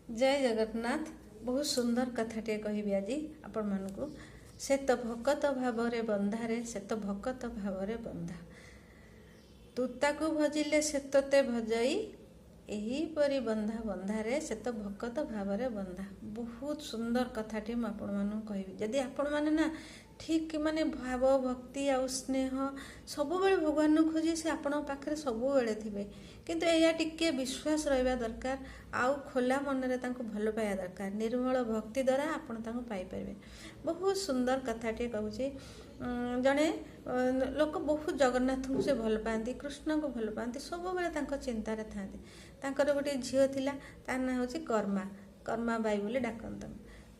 जय जगन्नाथ। बहुत सुंदर कथाटे कहबी आज आपण मानकु। से तो भकत भावरे बंधारे से तो भकत भावरे बंधा तू ताकू भजिले से तोते भजई एहीपरी बंधा बंधारे से तो भकत भावरे बंधा। बहुत सुंदर कथाटे मुझे आपण मानू कहबी। जदि आपण माने ना ठीक माने भाव भक्ति आ स्नेह सब बेले भगवान खोजी से आपण पाखे सब बेले थे किंतु या टिके विश्वास रहा दरकार आउ खोला मन रे तांको भल पाया दरकार। निर्मल भक्ति द्वारा आपण तांको पाई परिबे। बहुत सुंदर कथाटे कहूँ जड़े लोक बहुत जगन्नाथ को से भल पाती कृष्ण को भल पाती सब बेले चिंतार था। गोटे झील थिला तार ना हूँ कर्मा कर्मा बाई बोली डाकत।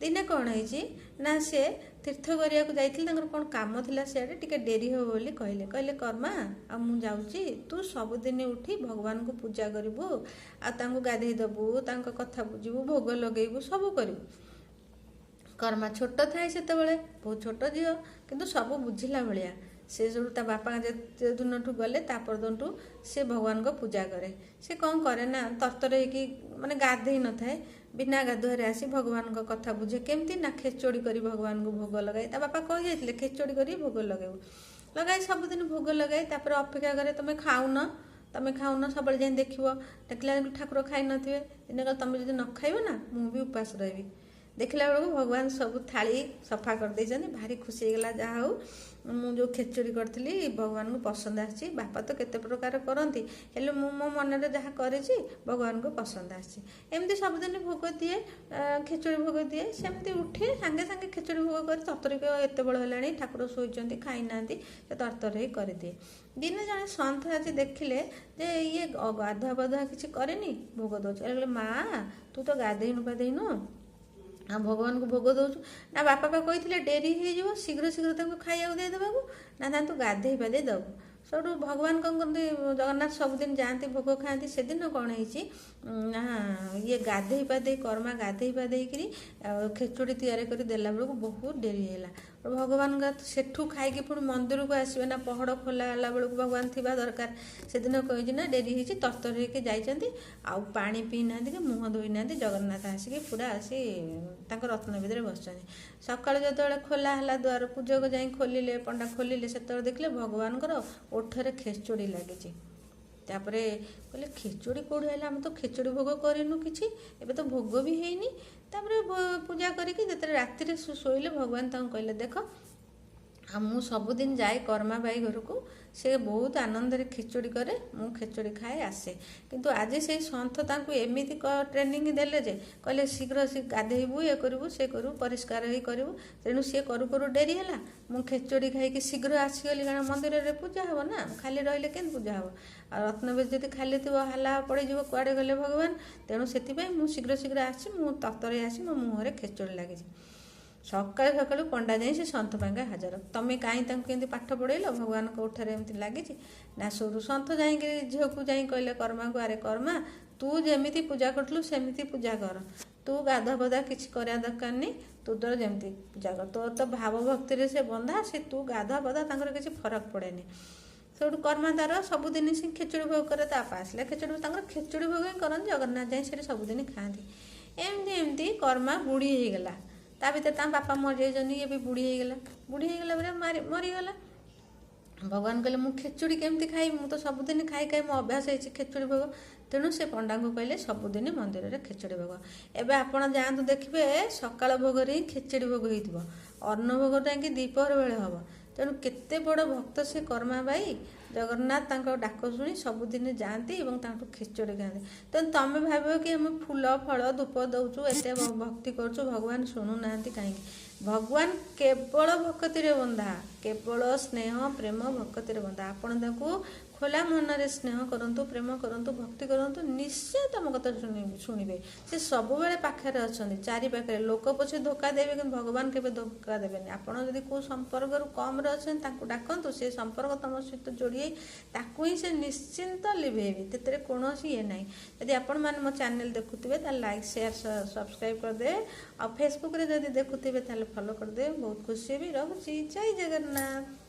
दिने कौन है ना सी तीर्थ करिया जाइए कौन कम थिला सियाड़े टिके डेरी हो बोली कहले कहले कर्मा आ मु जाऊँगी तू सबुदिन उठी भगवान को पूजा करू आ गाधे दबू कथा बुझू भोग लगेबू सब करू। कर्मा छोट थाए से बहुत छोट झील किंतु सब बुझिला भाया से जो ता बापा दिन ठू गले परदन से भगवान को पूजा करे। से कौन करे ना तरतर माने गाधे न थाए बिना गाधुआरे आसी भगवान को कथा बुझे केमती ना खेचोड़ी करी भगवान को भोग लगाई। ता बापा कही जाइए खेचोड़ी करी भोग लगेबू लगाई सबुदिन भोग लगाई अपेक्षा करे तुम खाऊन सब जाए देख देखला ठाकुर खाई नथिबे दिने कल तुम जब न खाइब ना मु भी उपास रही। देखला बेलू भगवान सब थाली सफा कर देइछन भारी खुशी होगा। जहाँ हो मु जो खेचुड़ी करी भगवान को पसंद आसी बापा तो केते प्रकार करती हेल्ले मो मन में जहाँ करी भगवान को पसंद आसी एमती सबुदिन भोग दिए खेचुड़ी भोग दिए सेमती उठे सांगे सांगे खेचुड़ी भोग कर तरतरी एत बड़ है ठाकुर शोचती खाई ना तरतर ही करदिए। दिने जड़े सन्थ आज देखिले जे ये गाधुआ पाधुआ किसी करेनि भोग दौर माँ तू तो गाधेनु पाधेनु आ भगवान को भोग दौचु ना बापा कही डेरी हो शीघ्र शीघ्र खाइया देदेबा ना तू गाधे पाधे दबू सब भगवान कौन करते जगन्नाथ सबुदिन जाती भोग खाती से दिन कौन ना ये गाधे पाधे कर्मा गाधे पाधे खेचुड़ी तैयारी कर देला बेलू बहुत डेरी है। भगवान सेठू खाई पुणी मंदिर को आसवे ना पहड़ खोला गला बेलू भगवान थी दरकार से दिन कही ना डेरी होती तरतर होकर जाइए आउ पा पी ना कि मुँह धोई ना जगन्नाथ आसिक पूरा आसी रत्न भितर बस सका जो खोला है द्वार पूजा को जाए खोलिले पंडा खोलिले से देखले भगवान ओठरे खेचुड़ी लगी तापरे कहले खेचुड़ी कौड़ी है आम तो खेचुड़ी भोग करूँ कि एबे तो भोग भी हैनी तापरे पूजा करके जिते राति शोइले भगवान कहले देख आ मु सबुदिन जाए कर्मा बाई घर को से बहुत आनंद रे खिचुड़ी करे मु खिचुड़ी खाए आसे किंतु आज से सन्थ एमती ट्रेनिंग देले जे कहले शीघ्र गाधेबू ये करू से करू परिष्कार ही करू तेणु सी करू करू डेरी है मु खिचुड़ी खाई शीघ्र आसीगली कारण मंदिर में पूजा हे ना खाली रही के पूजा हे आ रत्नबेद जब खाली थी हाला पड़ कुआड़े गले भगवान तेणु से शीघ्र शीघ्र आसी मु तत्तर आसी मो मुहर खिचुड़ी लगी सका सका पंडा जाए से सन्थ पांगे हाजर तुम्हें कहीं पाठ पढ़ेल भगवान को उठारे एमती लगी ना सोरू सन्थ जाए झील को जाए कहले कर्मा को अरे कर्मा तू जमी पूजा करूँ सेमती पूजा कर तू गाधा बधा किसी कर दरकार नहीं तू तोर जमी पूजा कर तोर तो भाव भक्ति से बंधा से तू गाधा बधा किसी फरक पड़ेनि सब कर्मा तार सबुदिन से खेचुड़ी भोग करे तापा आसला खेचुड़ी खेचुड़ी भोग ही करते जगन्नाथ जाए से सबुदिन खाती एमती एमती कर्मा बुढ़ी हो गला ता भर बापा मर जाइए ये भी बुढ़ी होगला बेले मरीगला। भगवान कहले मु खेचुड़ी केमती खाई मु तो सबुदिन खाई खाई मो अभ्यास है खेचुड़ी भोग तेणु से पंडा को कहले सबुदिन मंदिर में खेचुड़ी भोग एवं आपड़ जातु देखिए सकाल भोग ही खेचुड़ी भोग हो अन्न भोग टाइम दीपहर बेले हम तेणु केते बड़ भक्त से कर्मा बाई जगन्नाथ डाक शुणी सबुदिन जाती खेचुड़ी खाते तेणु तुम भाव कि हम फूल फल धूप दौचु एत भक्ति करुँ भगवान शुणु ना कहीं भगवान केवल भक्ति बंधा केवल स्नेह प्रेम भक्ति बंधा आपको खोला मन रे स्नेह करंतु प्रेम करंतु भक्ति करंतु निश्चय तुम कथा शुणवे से सब बेले पाखे अच्छा चारि पाखे लोक पछे धोखा देवे कि भगवान के धोखा देवेनि आपड़ जदि कौ संपर्क कम डाकतु से संपर्क तुम सहित जोड़ी ही से निश्चिंत लिभेबे तेरे कौन ये ना यदि आपण मैंने मो चैनल देखुवे लाइक शेयर सब्सक्राइब करदे और फेसबुक रे जदि देखुवे फॉलो करदे बहुत खुशी भी रहुची। जय जगन्नाथ।